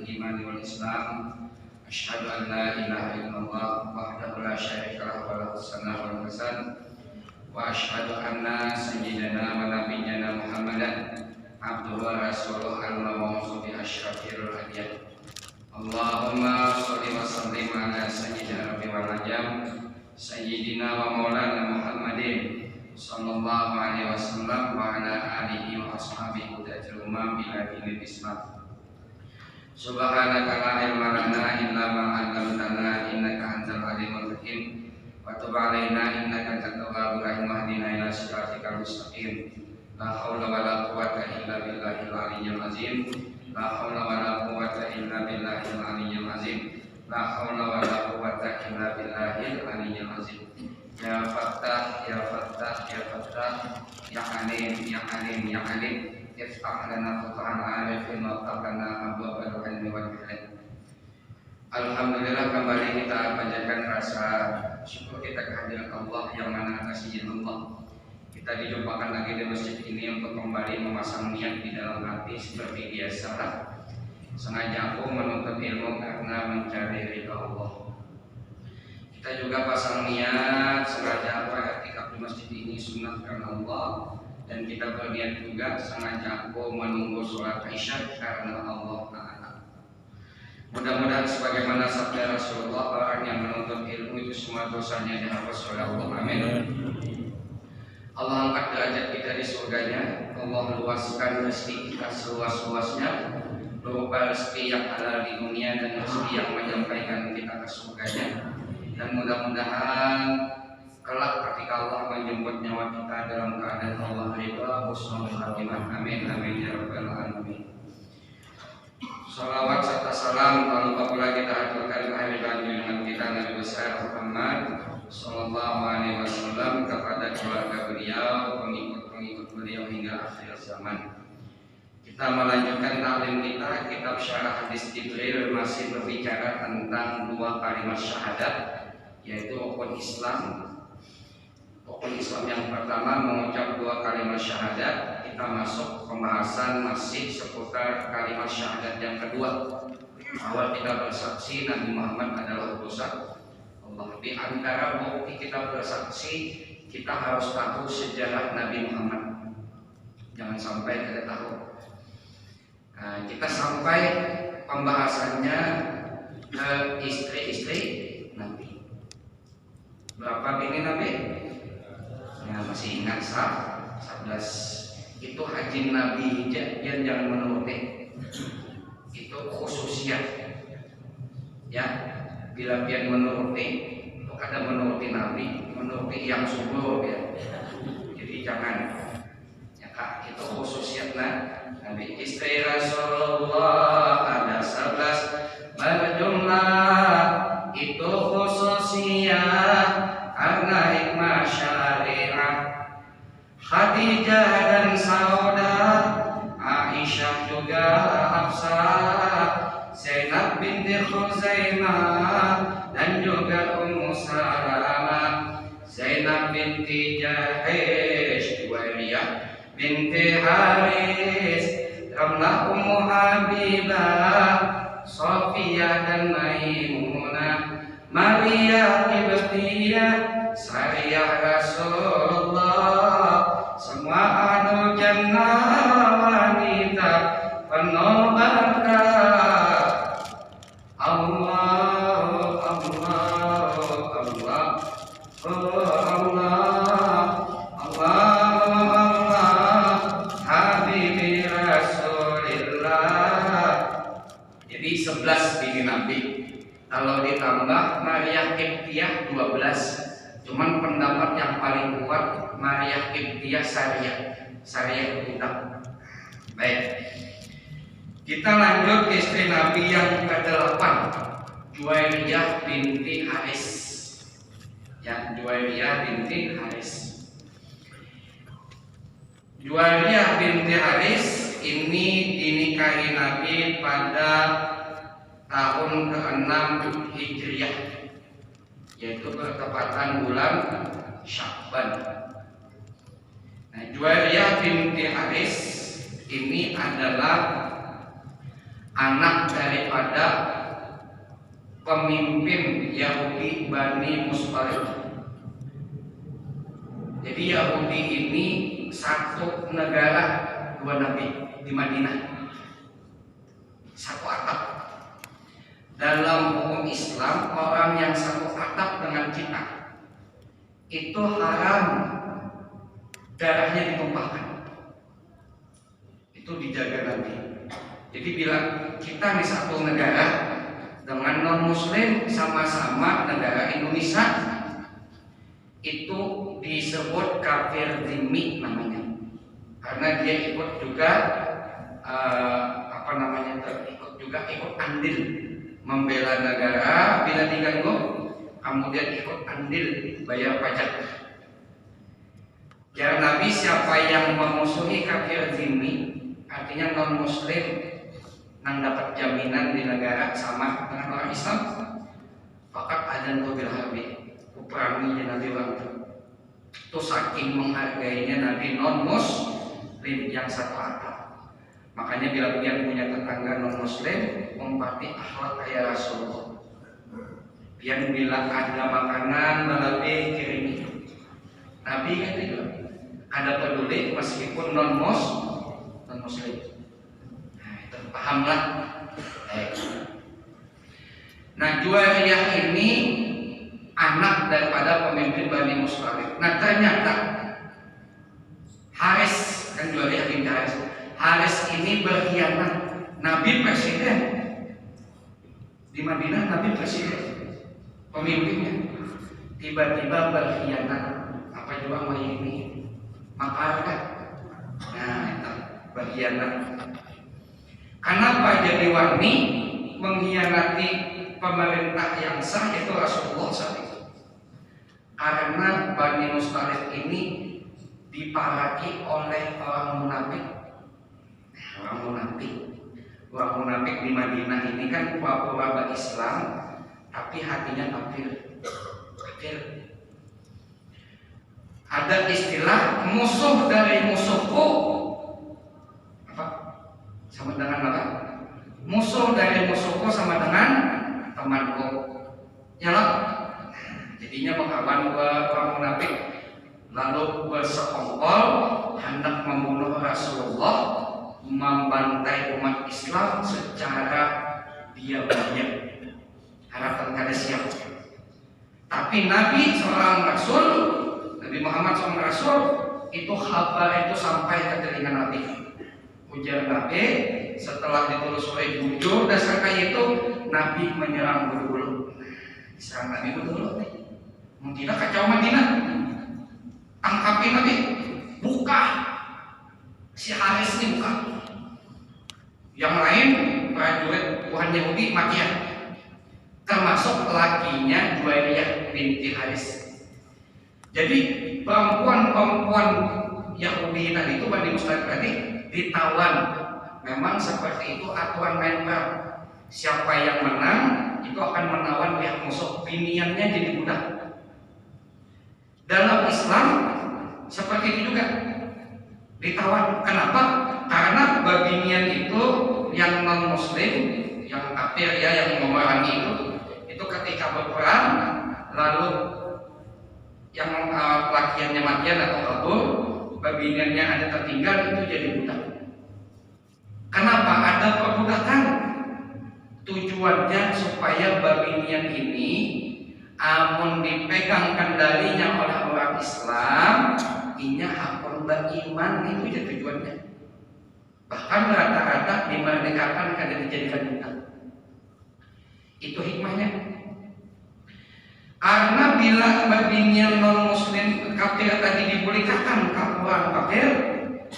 iman wal Islam. Asyhadu an la ilaha illallah wahdahu la syarika lahu wa lahu as-sana'ul hasan. Wa asyhadu anna sayyidana wa nabiyyana Muhammadan abduhu wa rasuluhu al-mab'uts bi asyrafil anbiya. Allahumma shalli wa sallim ala sayyidina rabbi wal ajam sayyidina wa maulana Muhammadin sallallahu alaihi wasallam wa ala alihi wa ashabihi hudajul umam ila dinil Islam. Subhanaka la ilma lana illa ma 'allamtana innaka antal alimul hakim wa tub 'alaina innaka antat tawwabur rahim wahdina ila siratikal mustaqim. La haula wala quwwata illa billahil aliyyil azim. La haula wala quwwata illa billahil aliyyil azim. La haula wala quwwata illa billahil aliyyil azim. Ya Fattah, ya Fattah, ya Fattah, ya Alim, ya Alim, ya Alim. Iftah lana futuhan arifin wa taqana abwabal ilmi wal hilm. Alhamdulillah, kembali kita panjatkan rasa syukur kita kehadirat Allah yang mana atas izin Allah kita dijumpakan lagi di masjid ini untuk kembali memasang niat di dalam hati seperti biasa. Sengaja aku menuntut ilmu karena mencari ridha Allah. Kita juga pasang niat sengaja apa ketika di masjid ini sunat karena Allah. Dan kita berniat juga sengaja aku menunggu sholat Isya karena Allah Ta'ala. Mudah-mudahan sebagaimana sabda Rasulullah, orang yang menuntut ilmu itu semua dosanya dihapus oleh Allah. Amin. Allah angkat derajat kita di surganya. Allah luaskan rezeki kita seluas-luasnya, berupa rezeki yang halal di dunia dan rezeki yang menyampaikan kita ke surganya. Dan mudah-mudahan kelak ketika Allah menjemput nyawa kita dalam keadaan Allah ridha husnul khatimah. Amin amin ya rabbal alamin. Salawat serta salam tak lupa pula kita aturkan kehadiran junjungan kita Nabi besar Muhammad sallallahu alaihi wasallam kepada keluarga beliau, pengikut-pengikut beliau hingga akhir zaman. Kita melanjutkan taklim kita, kitab Syarah Hadis Jibril masih berbicara tentang dua kalimat syahadat, yaitu rukun Islam. Rukun Islam yang pertama mengucap dua kalimat syahadat. Kita masuk pembahasan masih seputar kalimat syahadat yang kedua. Awal kita bersaksi Nabi Muhammad adalah utusan Allah. Di antara bukti kita bersaksi, kita harus tahu sejarah Nabi Muhammad. Jangan sampai tidak tahu. Nah, kita sampai pembahasannya ke istri-istri Nabi. Berapa bini Nabi? Ya, masih ingat 11. Itu haji Nabi yang menuruti. Itu khususnya. Ya, bila pian menuruti, itu ada menuruti Nabi, menuruti yang subur ya. Jadi jangan ya Kak, itu khususnya Nabi. Istri Rasulullah ada 11 berjumlah, itu khususnya karena hikmah syariah. Khadijah dan Sauda, Aisyah juga Hafsah, Zainab binti Khuzaimah dan juga Ummu Salamah, Zainab binti Jahish, Juwairiyah binti Haris, Ramlah Ummu Habibah, Sofia dan Maimunah, Maria Ibtiyah, Sariyah Rasulullah, semua ahlu jannah wanita penuh berkah. Allah, Allah, Allah, Allah, Allah, Habibi Rasulillah. Jadi 11 bini Nabi. Kalau ditambah Maria Qibtiyah 12. Cuman pendapat yang paling kuat Maria Qibtiyah Sariyah utang. Baik. Kita lanjut istri Nabi yang ke-8, Juwairiyah binti Haris. Ya, Juwairiyah binti Haris. Juwairiyah binti Haris ini dinikahi Nabi pada tahun ke-6 Hijriah, yaitu bertepatan bulan Sya'ban. Nah, Juwairiyah binti Haris ini adalah anak daripada pemimpin Yahudi Bani Mustalik. Jadi Yahudi ini satu negara dua nabi di Madinah, satu atap. Dalam hukum Islam, orang yang satu atap dengan kita itu haram darahnya ditumpahkan. Itu dijaga Nabi. Jadi bila kita di satu negara dengan non muslim sama-sama negara Indonesia, itu disebut kafir zimmi namanya, karena dia ikut juga ikut andil membela negara bila diganggu, kemudian ikut andil bayar pajak. Ya Nabi, siapa yang memusuhi kafir zimmi, artinya non muslim yang dapat jaminan di negara sama dengan orang Islam, fakat adan bil harbi, peperangi Nabi waktu itu. Saking menghargainya Nabi non muslim yang satu atap. Makanya bila dia punya tetangga non muslim, umpati akhlak kayak Rasulullah. Yang bila ada makanan lebih kirimi, Nabi kan itu ada peduli meskipun non muslim. Nah, itu pahamlah. Nah, Juwairiyah ini anak daripada pemimpin Bani Mustalik. Nah, ternyata Haris, kan Juwairiyah bin Haris ini berkhianat. Nabi presiden di Madinah, Nabi presiden pemimpinnya, tiba-tiba berkhianat. Apa juga mau ini makar kan? Nah, itu berkhianat. Kenapa jadi wani mengkhianati pemerintah yang sah, yaitu Rasulullah SAW? Karena Bani Mustalik ini diparaki oleh orang munafik. Orang munafik di Madinah ini kan pura-pura berislam, tapi hatinya kafir. Ada istilah musuh dari musuhku, apa? Sama dengan apa? Musuh dari musuhku sama dengan temanku. Ya loh. Jadinya mengkawan orang munafik lalu bersekongkol hendak membunuh Rasulullah, membantai umat Islam secara diam-diam, harapan kada siap. Tapi Nabi seorang Rasul, Nabi Muhammad seorang Rasul, itu kabar itu sampai ke telinga Nabi. Ujar Nabi, setelah ditelusuri jujur dasar kayak itu, Nabi menyerang bulu-bulu. Serang Nabi bulu-bulu. Mungkin kacau Madinah, tangkapin Nabi, buka. Si Haris ini buka. Yang lain prajurit Tuhan Yahudi matian, termasuk lakinya Juwairiyah binti Haris. Jadi perempuan-perempuan Yahudi tadi itu Bani Mustalik tadi ditawan. Memang seperti itu aturan main perang. Siapa yang menang itu akan menawan pihak musuh, piniannya jadi budak. Dalam Islam seperti itu juga ditawan. Kenapa? Karena babinian itu yang non muslim, yang kafir ya, yang memerangi itu ketika berperang lalu yang lakiannya matian atau kabur, babiniannya ada tertinggal, itu jadi budak. Kenapa ada perbudakan? Tujuannya supaya babinian ini amun dipegang kendalinya oleh orang Islam, inya hakun beriman, itu ya tujuannya. Bahkan rata-rata dimerdekakan kada dijadikan budak. Itu hikmahnya. Karena bila babinian non muslim kafir tadi dibulikakan ke orang kafir,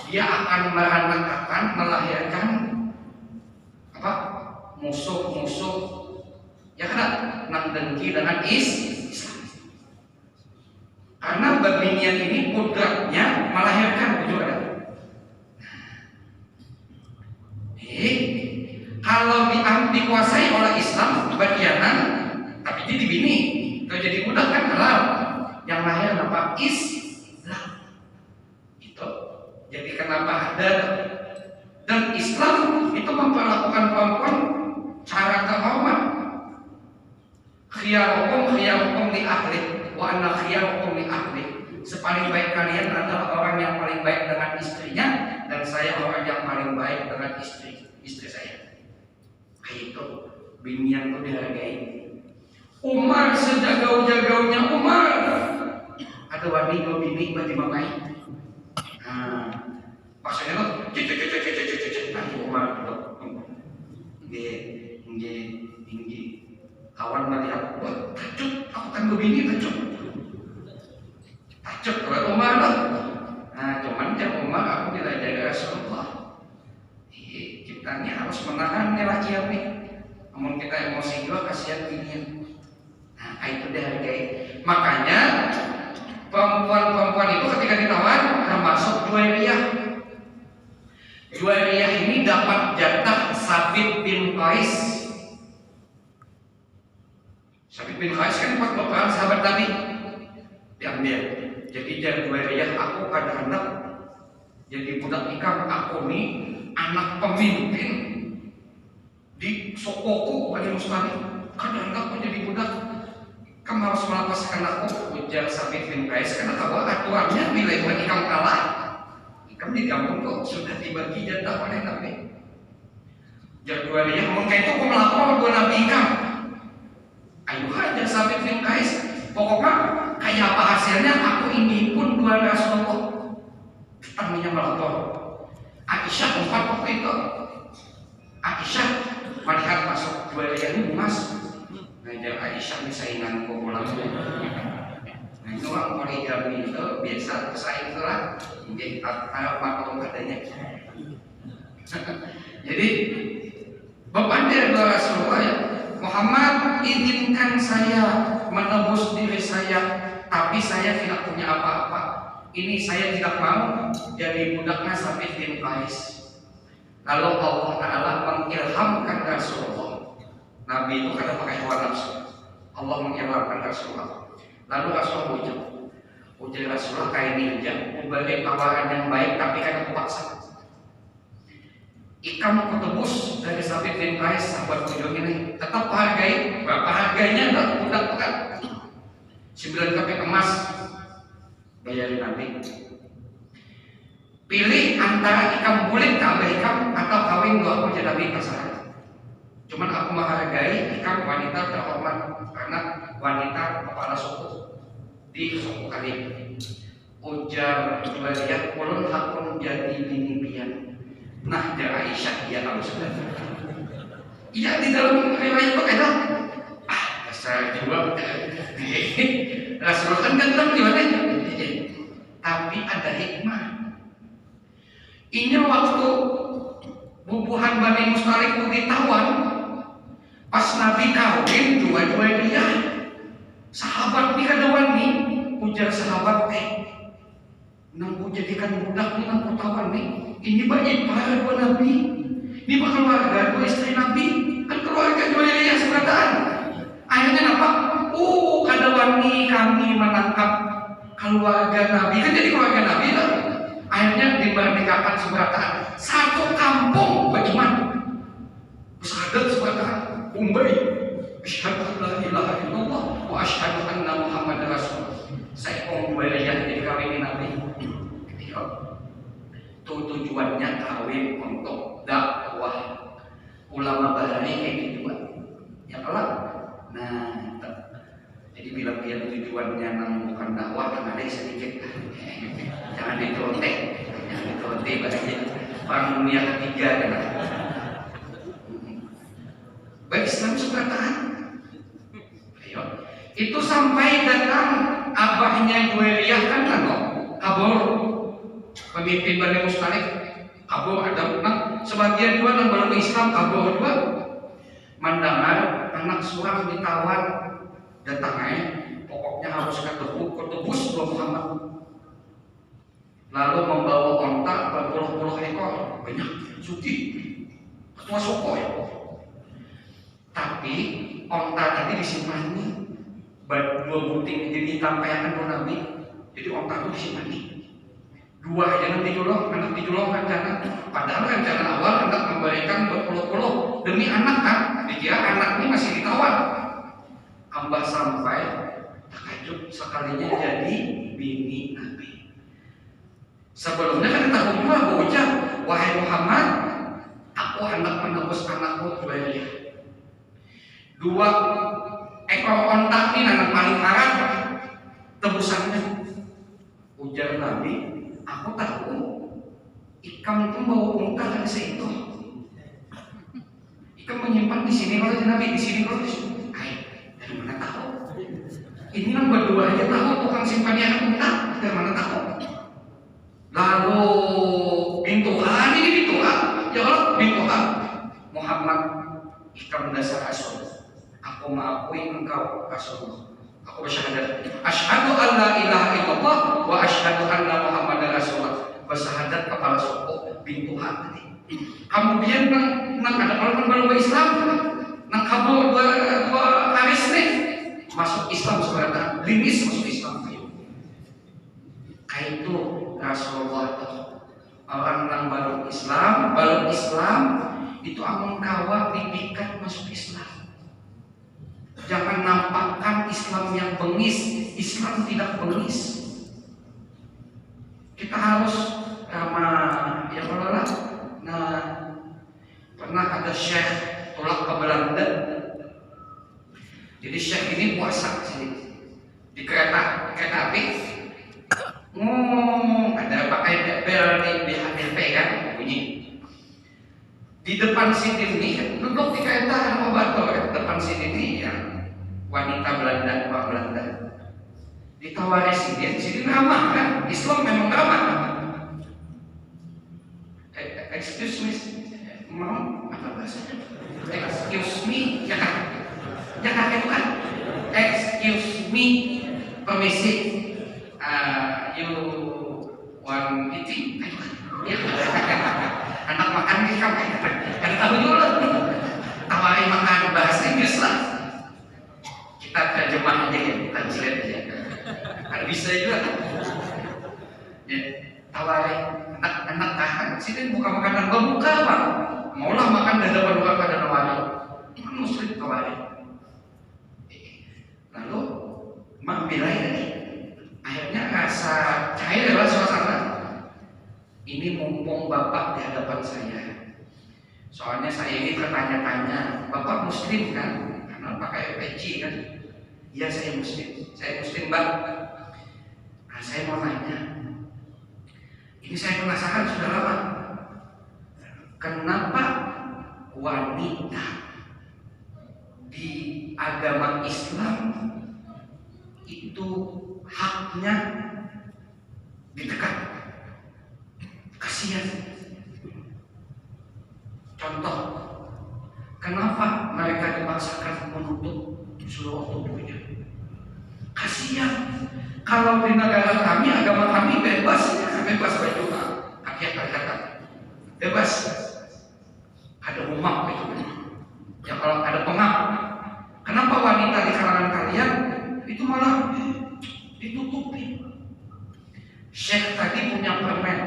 dia akan meranakkan, melahirkan apa? Musuh-musuh ya kan, nang dengki dengan Islam. Karena babinian ini kodratnya melahirkan juga. Kalau dikuasai oleh Islam bagianan, tapi jadi bini, kalau jadi budak kan halal. Yang lahir apa? Islam. Itu. Jadi kenapa ada Dan Islam itu memperlakukan perempuan cara terhormat. Khiyarukum li ahli wa ana khiyarukum li ahli. Sepaling baik kalian adalah orang yang paling baik dengan istrinya, dan saya orang yang paling baik dengan istri saya. Itu binian tuh dihargai. Umar sejagau-jagaunya Umar, ada wani go bini bagi mamai. Maksudnya lo Umar tuh. Tinggi. Kawan melihat, wah, tajuk, aku kan begini tajuk kalau Umar lah. Nah, cuman dia Umar aku tidak jaga Rasulullah. Kitanya harus menahan laki ini. Namun kita emosi juga, kasihan binian. Nah, itu dihargai. Makanya perempuan itu ketika ditawar termasuk Juwairiyah. Juwairiyah ini dapat jatah Sabit bin Qais. Sabit bin Qais kan pas peperangan sahabat Nabi diambil. Jadi jangan Juwairiyah, aku kadang-kadang jadi budak nikah, aku nih anak pemimpin di Sokoku Bani Mustalik. Kadang-kadang aku jadi budak, kamu harus melepaskan aku. Ujar Sabit bin Qais, karena tahu aturannya bila Bani kamu kalah, kamu digabung kok, sudah dibagi jatah oleh Nabi. Jadi Juwairiyah ngomong kayak itu, aku melapor dua Nabi kamu. Ayo aja Sabit bin Qais, pokoknya kayak apa hasilnya, aku ini pun dua Rasulullah. Kami melapor. Aisyah tempat waktu itu. Aisyah melihat masuk Juwairiyah ini mas, ngajar Aisyah di saingan pulang. Nah itu orang poligami itu biasa pesaing itulah, mungkin harap maklum adanya. Jadi bapak dia dua Rasulullah ya. Muhammad, izinkan saya menebus diri saya, tapi saya tidak punya apa-apa. Ini saya tidak mau jadi budaknya Sabit bin Qais. Lalu Allah Ta'ala mengilhamkan Rasulullah. Nabi itu kadang pakai hawa nafsu. Allah mengilhamkan Rasulullah. Lalu Rasulullah ujar Rasulullah kayak ini aja, memberi tawaran yang baik, tapi kan aku paksa. Ikam aku tebus dari Sabit bin Qais sahabat ujung ini, tetap hargai. Berapa harganya? Enggak budak-budak 9 keping emas bayarin Nabi. Pilih antara ikam bulik ke abah ikam atau kawin gua aku jadi Nabi, terserah. Cuman aku menghargai ikam wanita terhormat karena wanita kepala suku di suku kali. Ujar Juwairiyah, ulun hakun jadi bini pian. Nah, dia Aisyah dia tahu sudah. Iya di dalam riwayat itu kata, dasar jiwa. Rasulullah kan ganteng gimana? Tapi ada hikmah. Ini waktu bubuhan Bani Mustalik itu ditawan, pas Nabi kawin dua-duanya sahabat di kadawan nih, ujar sahabat nang ku jadikan budak nih, nang ku tawan nih. Ini banyak para buat Nabi. Ini bakal keluarga dua istri Nabi, kan keluarga Juwairiyah seberataan. Akhirnya apa? Kadawan nih kami menangkap keluarga Nabi, kan jadi keluarga Nabi lah. Akhirnya dimerdekakan seberataan. Satu kampung bagaimana? Besadat seberataan. Umbai. Asyhadu an la ilaha illallah wa asyhadu anna Muhammadar Rasulullah. Saya Juwairiyah jadi kawin Nabi. Itu tujuannya kawin untuk dakwah. Ulama bahari kayak gitu ya kalau nah jadi bila dia tujuannya bukan dakwah, kan ada sedikit jangan ditotek aja perang dunia ketiga kan. Baik Islam seberataan. Itu sampai datang abahnya Juwairiyah kan kabur, pemimpin Bani Mustalik kabur, ada sebagian juga yang belum Islam kabur juga. Mendengar anak surang ditawar, datangnya pokoknya harus ketebus dua Muhammad. Lalu membawa onta berpuluh-puluh ekor, banyak suci ketua soko ya. Tapi onta tadi disimpan nih, dua buting jadi tampayan Nabi. Jadi onta itu disimpan nih. Dua jangan dijolong, anak dijolong rencana. Padahal rencana awal anak memberikan berpuluh-puluh demi anak kan. Dikira anak ini masih ditawan. Hamba sampai takjub sekalinya jadi bini Nabi. Sebelumnya kan kita juga berucap, wahai Muhammad, aku hendak menebus anakku Juwairiyah. Dua ekor ontak ini anak paling haram tebusannya. Ujar Nabi, aku tahu ikam itu bawa unta kan seitu. Ikam menyimpan di sini kalau Nabi di sini kalau di sini. Dari mana tahu? Ini kan berdua aja tahu tukang simpannya unta. Dari mana tahu? Lalu bintu A ini bintu A. Ya Allah bintu A. Muhammad ikam dasar Rasul. Aku mengakui engkau Rasulullah. Aku bersyahadat asyhadu an la ilaha illallah wa asyhadu anna Muhammadar Rasulullah. Bersyahadat kepala suku bintu hati. Kemudian nang ada orang baru Islam, nang kabur dua haris nih masuk Islam sebenarnya, limis masuk Islam. Kayak itu Rasulullah itu orang nang baru Islam itu amun kawa didikat masuk Islam. Jangan nampakkan Islam yang bengis. Islam tidak bengis. Kita harus ramah ya Allah. Nah, pernah ada syekh tolak ke Belanda. Jadi syekh ini puasa sini di kereta api. Ada pakai bel di HDP kan bunyi. Di depan sini ini duduk di kereta mau batur. Depan sini ini ya wanita Belanda, Pak Belanda. Ditawari sini ramah kan? Islam memang ramah. Excuse me, mau apa bahasanya? Excuse me, ya kan? Ya kan itu kan? Excuse me, permisi. You want eating? Ya. Anak makan di kamar. Kan tahu dulu. Tawari makan bahasa Inggris lah. Kita terjemah aja ya, translate aja. Kan bisa juga. Ya, tawari anak tahan. Sini buka makanan buka Pak. Maulah makan dan dapat buka pada nawari. Itu muslim tawari. Lalu mak bilang ini. Akhirnya rasa cair lah suasana. Ini mumpung Bapak di hadapan saya. Soalnya saya ini bertanya-tanya, Bapak muslim kan? Karena pakai peci kan? Iya saya muslim Mbak. Nah saya mau nanya, ini saya penasaran sudah lama. Kenapa wanita di agama Islam itu haknya ditekan? Kasihan. Contoh, kenapa mereka dipaksakan menutup seluruh tubuhnya? Kasihan. Kalau di negara kami, agama kami bebas baju kaki kata bebas. Ada umam itu. Ya kalau ada pengap, kenapa wanita di kalangan kalian itu malah ditutupi? Syekh tadi punya permen.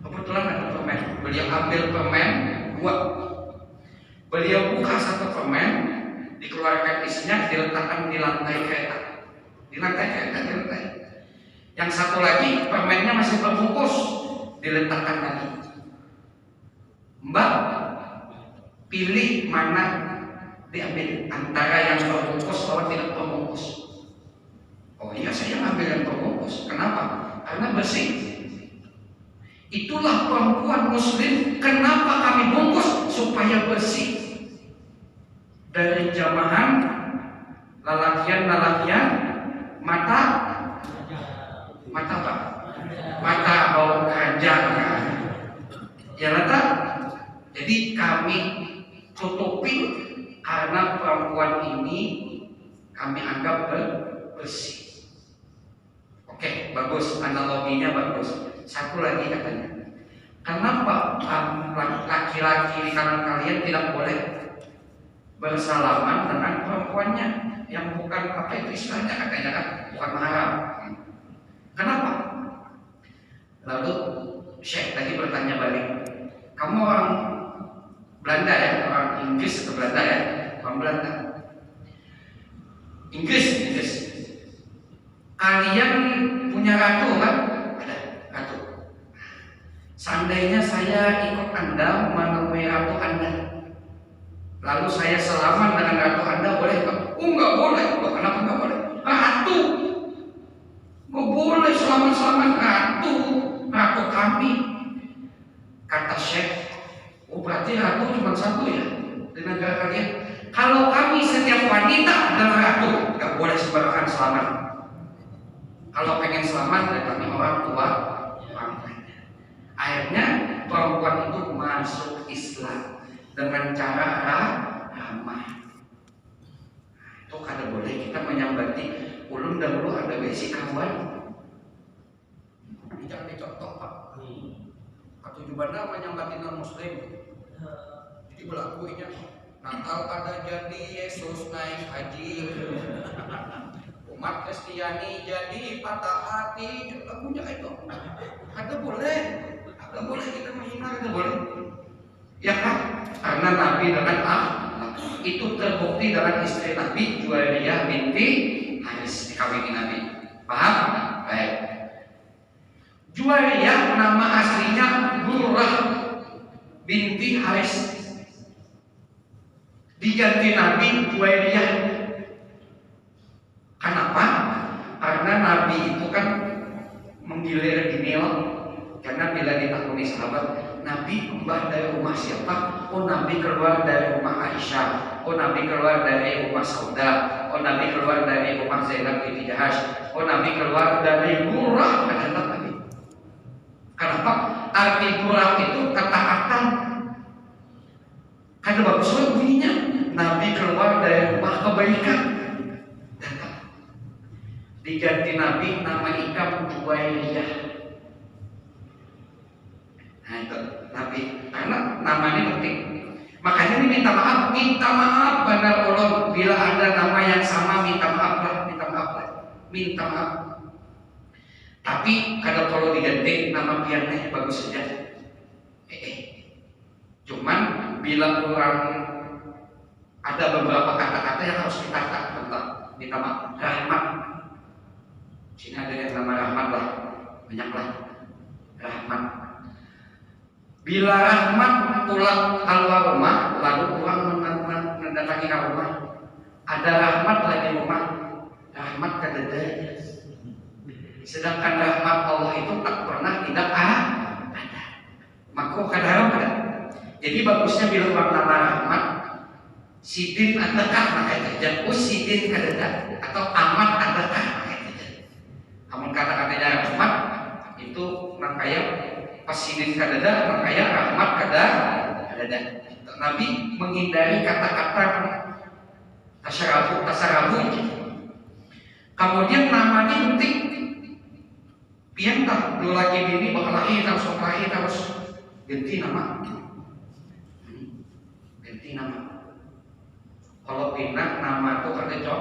Kebetulan ada permen. Beliau ambil permen 2. Beliau buka satu permen, dikeluarkan isinya, diletakkan di lantai kereta. Di lantai. Yang satu lagi permennya masih terbungkus, diletakkan lagi. Mbak, pilih mana diambil antara yang terbungkus atau tidak terbungkus? Oh iya, saya ambil yang terbungkus. Kenapa? Karena bersih. Itulah perempuan muslim. Kenapa kami bungkus? Supaya bersih dari jamahan lalakian mata apa? Mata bau kerajaan. Ya rata. Jadi kami tutupi karena perempuan ini kami anggap bersih. Oke, bagus, analoginya bagus. Satu lagi katanya, kenapa laki-laki di kalangan kalian tidak boleh bersalaman dengan perempuannya yang bukan apa itu istilahnya katanya kan bukan mahram? Kenapa? Lalu Syekh tadi bertanya balik, kamu orang Belanda ya, orang Inggris atau Belanda ya? Orang Belanda. Inggris. Kalian punya ratu kan? Ada ratu. Seandainya saya ikut Anda menemui ratu Anda, lalu saya selamat dengan ratu Anda, boleh Pak? Oh nggak boleh. Kenapa nggak boleh? Ratu nggak boleh selamat ratu kami. Kata Syekh, oh berarti ratu cuma satu ya di negara kalian. Kalau kami setiap wanita adalah ratu, nggak boleh sembarangan selamat. Kalau pengen selamat, ya kami orang tua. Akhirnya perempuan itu masuk Islam dengan cara ramah. Itu kada boleh kita menyambati ulun dahulu ada basic kawan. Jangan dicontoh Pak. Atau juga menyambati non Muslim. Jadi berlakunya Natal ada jadi Yesus naik haji. Umat Kristiani jadi patah hati. Lagunya itu. Kada boleh kita menghina, kada boleh. Ya kan? Karena Nabi dengan itu terbukti dengan istri Nabi Juwairiyah binti Haris dikawini Nabi. Paham? Baik. Juwairiyah nama aslinya Durrah binti Haris. Diganti Nabi Juwairiyah. Kenapa? Karena Nabi itu kan menggilir di Nil. Karena bila ditakuni sahabat, Nabi kembali dari rumah siapa? Oh Nabi keluar dari rumah Aisyah. Oh Nabi keluar dari rumah Sauda. Oh Nabi keluar dari rumah Zainab binti Jahash. Oh Nabi keluar dari Durrah. Nabi. Kenapa? Arti Durrah itu ketaatan. Karena bagus bunyinya. Nabi keluar dari rumah kebaikan. Diganti Nabi nama Ikam Juwairiyah. Nah itu Nabi, karena namanya penting. Makanya ini minta maaf benar Allah. Bila ada nama yang sama minta maaf. Tapi kalau diganti nama biarnya bagus saja. Cuman bila kurang ada beberapa kata-kata yang harus kita tentang minta maaf. Rahmat. Sini ada yang nama Rahmat lah, banyaklah Rahmat. Bila Rahmat pulang keluar rumah, lalu orang mendatangi rumah, ada Rahmat lagi rumah, Rahmat kadada. Sedangkan rahmat Allah itu tak pernah tidak ada. Maka kadang ada. Jadi bagusnya bila orang nama Rahmat, Sidin adakah maka tidak, Sidin kadada, atau Amat adakah maka tidak. Namun kata-katanya Rahmat itu makanya Pasidin kadada, makanya Rahmat kadada. Nabi menghindari kata-kata tasarabu. Kemudian namanya penting. Pian tak dulu lagi bini bakal lahir terus ganti nama. Kalau pindah nama itu kan cocok.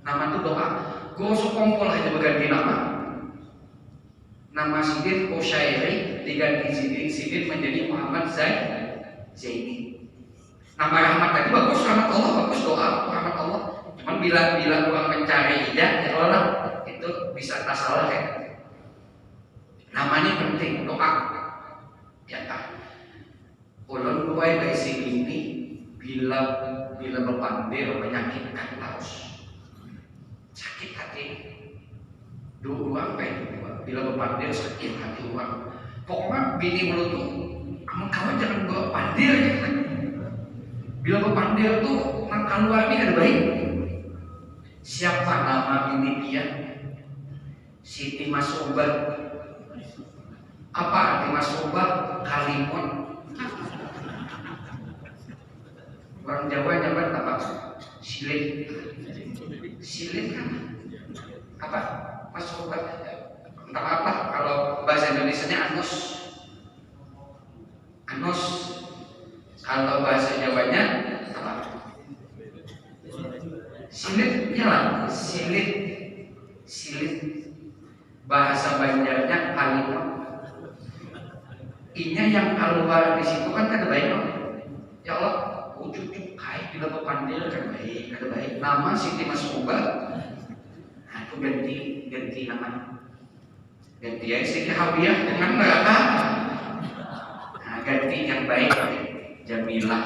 Nama itu doa. Gosok kompol aja berganti nama. Nama Sidin Qusyairi diganti Sidin menjadi Muhammad Zaini. Nama Rahmat tadi bagus, rahmat Allah bagus, doa rahmat Allah. Cuman bila orang mencari hidayah, orang itu bisa tak salah ya. Namanya penting, doa. Ya kan. Ulun luai dari sini bila berpandir menyakitkan terus. Sakit hati. Dua bila berpandir sakit hati orang. Pokoknya bini mulut tuh, kamu jangan berpandir ya kan. Bila berpandir tuh nang keluar ini ada baik. Siapa nama bini dia? Siti Masubah. Apa arti Masubah? Kalimun. Orang Jawa nyabat apa? Silit kan? Apa? Masubah. Entah apa? Kalau bahasa Indonesianya anus. Kalau bahasa Jawanya apa? Silit, ya lah. Silit. Bahasa Banjarnya halimah. Inya yang keluar di situ kan kada baik loh. Ya Allah, ujuk-ujuk kai bila pepandil kada baik. Nama Siti Masubah. Nah, itu ganti namanya. Ganti ya Siti Habiah dengan neraka. Nah, ganti yang baik. Jamilah.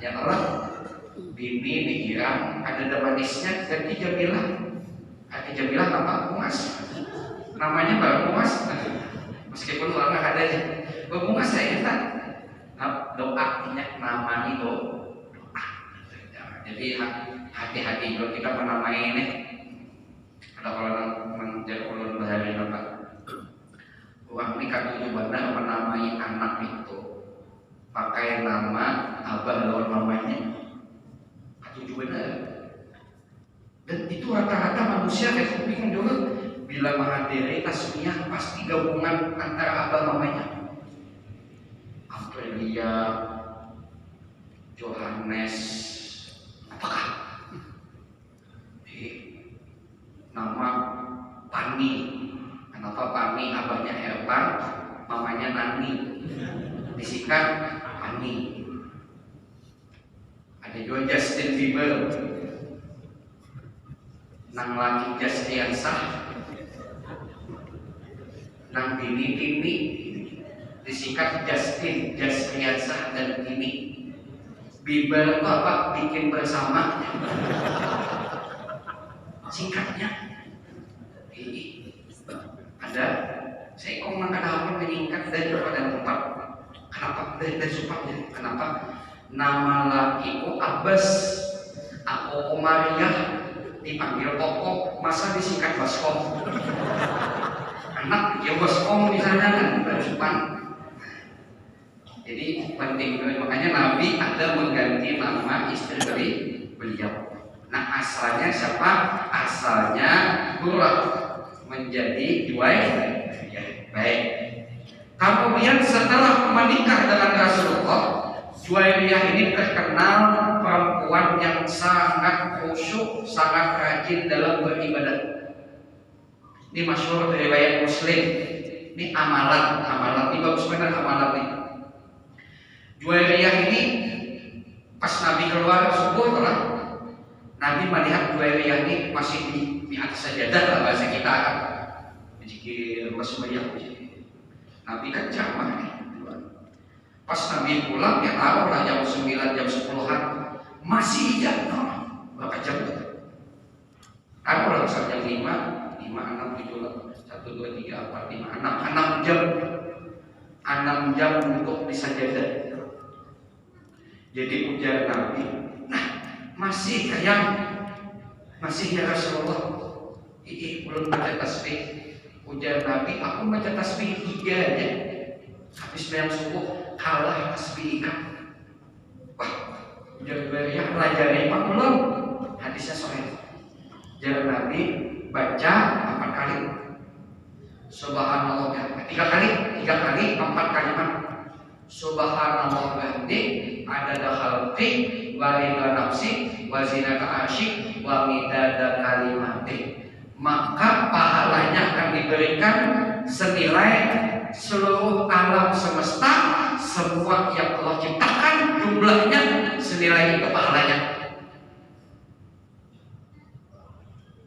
Ya Allah, bini dihiram ada manisnya, ganti Jamilah. Ganti Jamilah nama Bungas. Namanya baru Bungas. Meskipun orang ada aja. Bungas saya tak. Doa ingat nama itu doa. Jadi hati-hati kalau kita menamai ini. Kalau menjadi ulun bahari Bapak. Orang ini katuju benar menamai anak itu pakai nama abah lawan mamanya. Katuju benar. Dan itu rata-rata manusia kayak bingung juga. Bila menghadiri tasmiyah pasti gabungan antara abah mamanya. Aprilia, Johannes, apakah? Nama Pani. Kenapa Pani? Abahnya Erpan, mamanya Nani. Disingkat Pani. Ada juga Justin Bieber. Nang laki Justiansah. Nang Tini disingkat Justin, Justiansah dan Tini. Bieber itu apa? Bikin bersama. Singkatnya. Ada saya kok mengatakan meningkat daripada tempat. Kenapa dari supaya? Kenapa? Nama lakiku Abbas, aku Komariah dipanggil Koko, masa disingkat Baskom? Anak ya Baskom di sana kan bersupan. Jadi penting, makanya Nabi ada mengganti nama istri beliau. Nah asalnya siapa? Asalnya Burah menjadi Juwairiyah. Baik. Kemudian setelah menikah dengan Rasulullah, Juwairiyah ini terkenal perempuan yang sangat khusyuk, sangat rajin dalam beribadah. Ini masyhur dari riwayat Muslim. Ini amalan ini bagus benar amalan ini. Juwairiyah ini pas Nabi keluar subuh lah, Nabi melihat Juwairiyah ini masih di atas sajadah lah bahasa kita kan. Zikir sembahyang. Nabi kan jamah nih. Pas Nabi pulang ya tahu lah jam 9 jam 10-an masih jam berapa jam tuh? Tahu lah jam 5, 6, 7, 1, 2, 3, 4, 5, 6 jam. 6 jam untuk di sajadah. Jadi ujar Nabi, nah masih ya Rasulullah, belum baca tasbih. Ujar Nabi, aku baca tasbih 3 aja. Habis bayang subuh kalah tasbih ikan. Wah, ujar Juwairiyah pelajari apa belum? Hadisnya sahih. Ujar Nabi baca 4 kali. Subhanallah 3 kali, 4 kalimat. Subhanallah bihamdi adada khalqi wa rida nafsi wa zinata arsyik wa midada kalimati. Maka pahalanya akan diberikan senilai seluruh alam semesta, semua yang Allah ciptakan jumlahnya senilai itu pahalanya.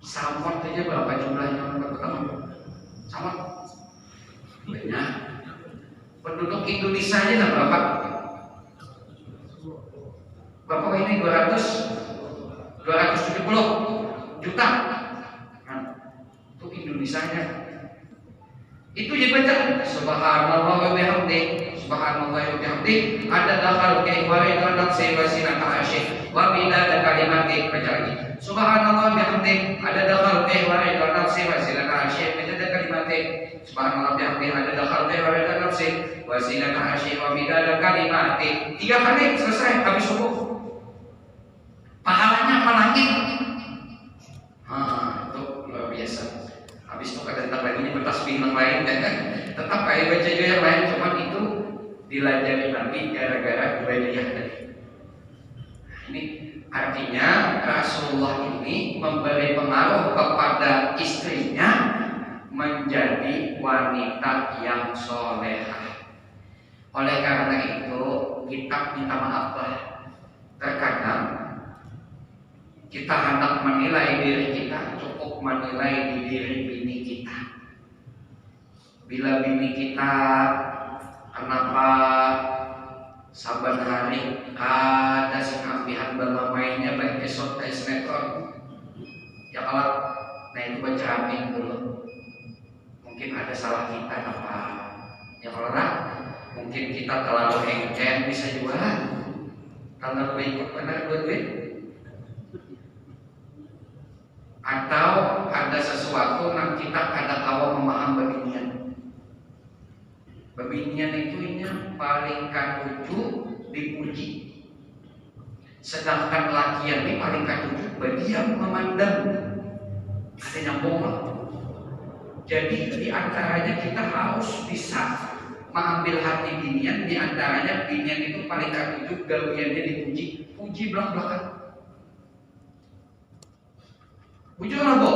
Samot aja berapa jumlahnya pertama? Samot banyak. Penduduk Indonesia aja berapa? Bapak ini 270 juta. Itu Indonesianya. Itu dibaca subhanallah wa bihamdi, subhanallah wa bihamdi adada khalqi wa rida nafsi wa zinata arsyih wa midada kalimati. Baca lagi. Subhanallah wa bihamdi adada khalqi wa rida nafsi wa zinata arsyih wa midada kalimati. Subhanallah wa bihamdi adada khalqi wa rida nafsi wa zinata arsyih wa midada kalimati. 3 kali selesai habis subuh. Pahalanya melangit. Itu luar biasa. Habis itu kadang lagi bertasbih yang lain dan tetap kayak baca juga yang lain, cuman itu dilajari Nabi gara-gara Juwairiyah tadi. Ini artinya Rasulullah ini memberi pengaruh kepada istrinya menjadi wanita yang solehah. Oleh karena itu kita minta maaf lah. Terkadang kita hendak menilai diri kita cukup menilai di diri bini kita. Bila bini kita kenapa saban hari ada sing ambihan bamamainnya episode kayak sinetron ya kalau nah itu baca amin dulu. Mungkin ada salah kita apa ya kalau mungkin kita terlalu engken bisa jualan kalau ikut benar duit atau ada sesuatu yang kita kada kawa memaham babinian itu paling katuju dipuji, sedangkan lakian ini paling katuju berdiam memandang. Ada nyambung. Jadi di antaranya kita harus bisa mengambil hati binian. Di antaranya binian itu paling katuju gawiannya dipuji, puji belak-belakan. Puji lah Bo.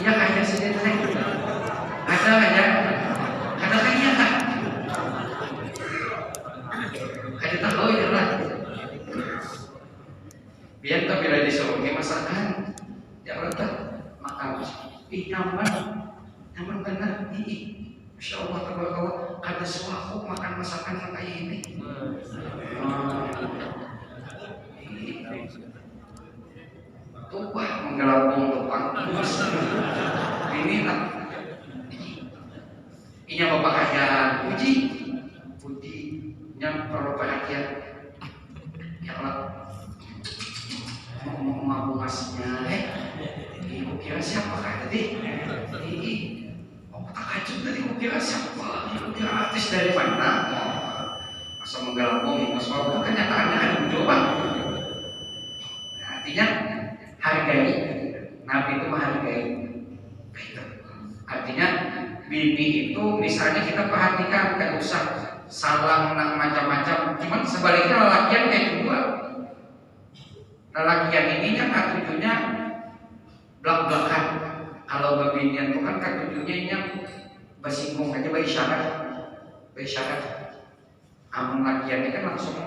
Ya kayak sini ada aja, ada kayaknya kan, ada tahu ya lah. Biar tak bila disuruh masakan, ya Allah makan, nyaman benar, Masya Allah tabarakallah, kada suaku makan masakan yang kayak ini. Tuh menggelambung tupang ini tak inya bapak kajian puji nya perlu perhatian ya Allah mau masnya ibu kira siapa kan tadi oh tak kacau tadi ibu kira siapa ibu kira artis dari mana masa menggelambung mas bapak kenyataannya ada jawaban artinya hargai, Nabi itu menghargai. Artinya bini itu misalnya kita perhatikan gak usah salah menang macam-macam, cuman sebaliknya lelakian kayak kedua. Lelakian ini kan katujunya belak-belakan. Kalau babinian itu kan katujunya yang bersinggung aja berisyarat. Amun lakian ini kan langsung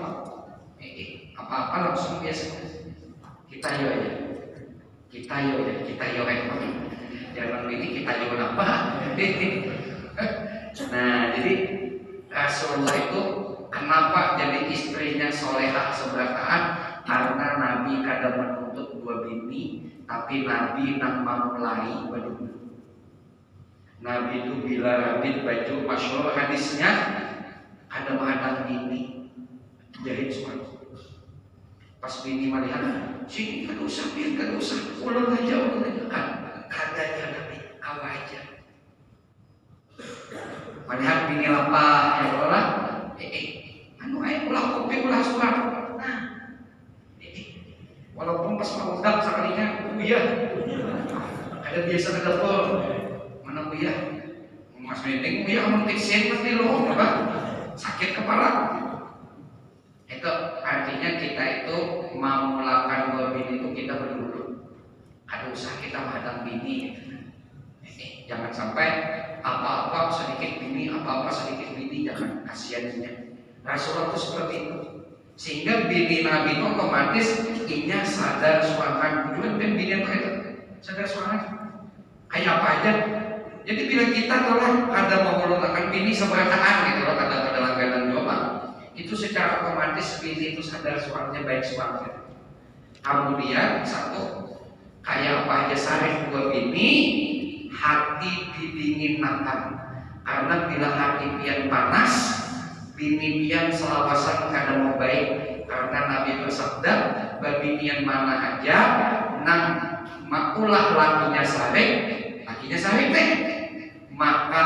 apa-apa langsung biasa. Kita yo aja. Jangan ini kita juga apa? Nah, jadi Rasulullah itu kenapa jadi istrinya solehah seberataan? Karena Nabi kadang menuntut dua bini, tapi Nabi nak memulai baju. Nabi itu bila rabit baju masyhur hadisnya kadang bini jahit semua. Pas bini melihat sini kan usah ulang aja kan kadanya Nabi awal aja melihat bini lapa ya Allah ulah kopi ulah surat nah walaupun pas mau udah sekalinya ada biasa ada telepon mana mas meeting mentik sen pasti lo apa sakit kepala itu artinya kita itu mau melakukan dua bini itu kita berdulu ada usaha kita menghadang bini jangan sampai apa-apa sedikit bini jangan kasihannya Rasulullah itu seperti itu sehingga bini Nabi itu otomatis inya sadar suara tujuan dan bini itu sadar suara kayak apa aja jadi bila kita telah ada menggunakan bini seberataan gitu loh kata langganan Jombang itu secara otomatis bini itu sadar suaranya baik suaranya. Kemudian satu kayak apa aja sarif dua bini hati didinginkan karena bila hati pian panas bini pian selawasan kada mau baik karena Nabi bersabda bagi pian mana aja nang makulah lakinya sarif maka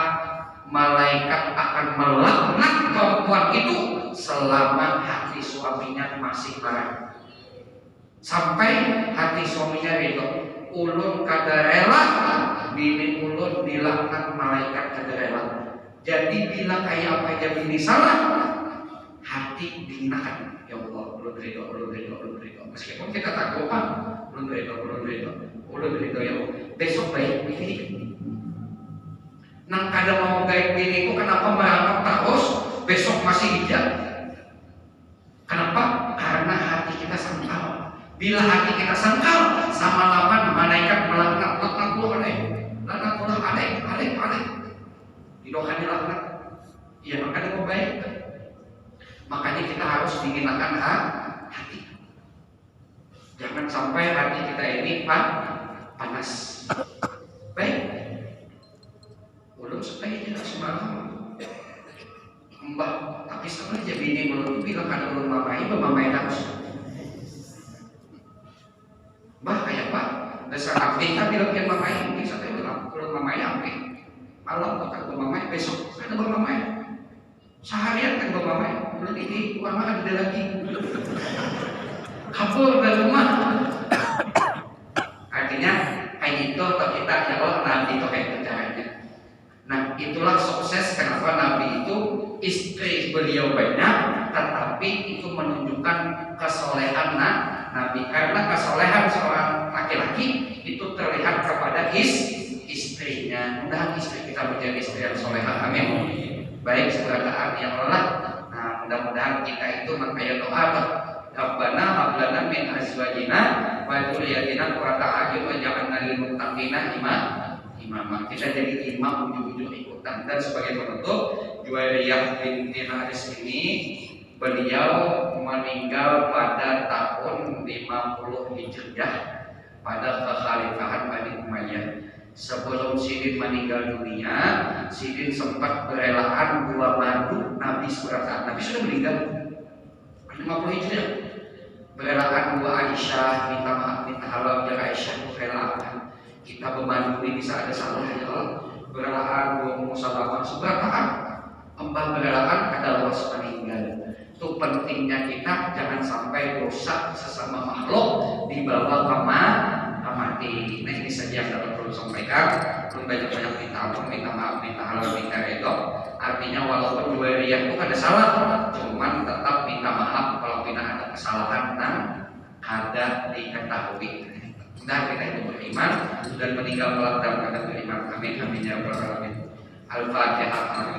malaikat akan melaknat perempuan itu selama hati suaminya masih marah sampai hati suaminya itu ulun kada rela bini ulun dilaknat malaikat kada rela jadi bila kayak apa aja bini salah hati hati dihinakan. Ya Allah, ulun ridho. Meskipun kita takut, ulun ridho ya Allah. Besok baik begini. Nang kada mau baik begini, kenapa menganggap terus besok masih hijab? Kenapa? Karena hati kita sangkal. Bila hati kita sangkal, sama lawan malaikat melaknat alaik. Didohani laknat. Ya makanya mau baik. Makanya kita harus dihinakan hati. Jangan sampai hati kita ini panas. Baik. Ulun supaya tidak semalam. Mbak, tapi setelah jadi ini ulun bilang ada ulun mamai harus. Mbak kayak Pak, dasar Afrika bilang dia mamai, bisa saya bilang ulun mamai apa? Malam kok tak mamai, besok ada mamai. Seharian kan mamai, ulun ini uang ada lagi. Kabur dari rumah. Artinya kayak itu atau kita ya Allah nanti itu kayak caranya. Nah itulah sukses kenapa Nabi itu istri beliau banyak, tetapi itu menunjukkan kesolehan Nabi. Karena kesolehan seorang laki-laki itu terlihat kepada istrinya. Mudah-mudahan istri kita menjadi istri yang solehah. Amin. Baik sebenarnya ya Allah. Nah mudah-mudahan kita itu makanya doa Rabbana hab lana min azwajina wa dzurriyyatina qurrata a'yun waj'alna lil muttaqina imama. Kita jadi imam ujung-ujung ikutan. Dan sebagai penutup, Juwairiyah binti Haris ini beliau meninggal pada tahun 50 Hijriah pada kekhalifahan Bani Umayyah. Sebelum Sidin meninggal dunia, Sidin sempat berelaan 2 madu Nabi sudah meninggal 50 Hijriah. Berelaan 2 Aisyah, minta maaf, minta halal ya Aisyah, berelaan kita memandu ini bisa ada salah ya Allah. Berelaan 2 Musalamah seberataan embal berelaan adalah meninggal. Itu pentingnya kita jangan sampai dosa sesama makhluk dibawa ke mati. Nah ini saja yang dapat perlu sampaikan. Belum banyak minta ampun, minta maaf, minta halal, minta redho. Artinya walaupun Juwairiyah itu ada salah, cuman tetap minta maaf kalau tidak ada kesalahan dan ada diketahui. Dan kita itu beriman dan meninggal dalam keadaan beriman. Amin. Amin ya rabbal alamin. Al-Fatihah.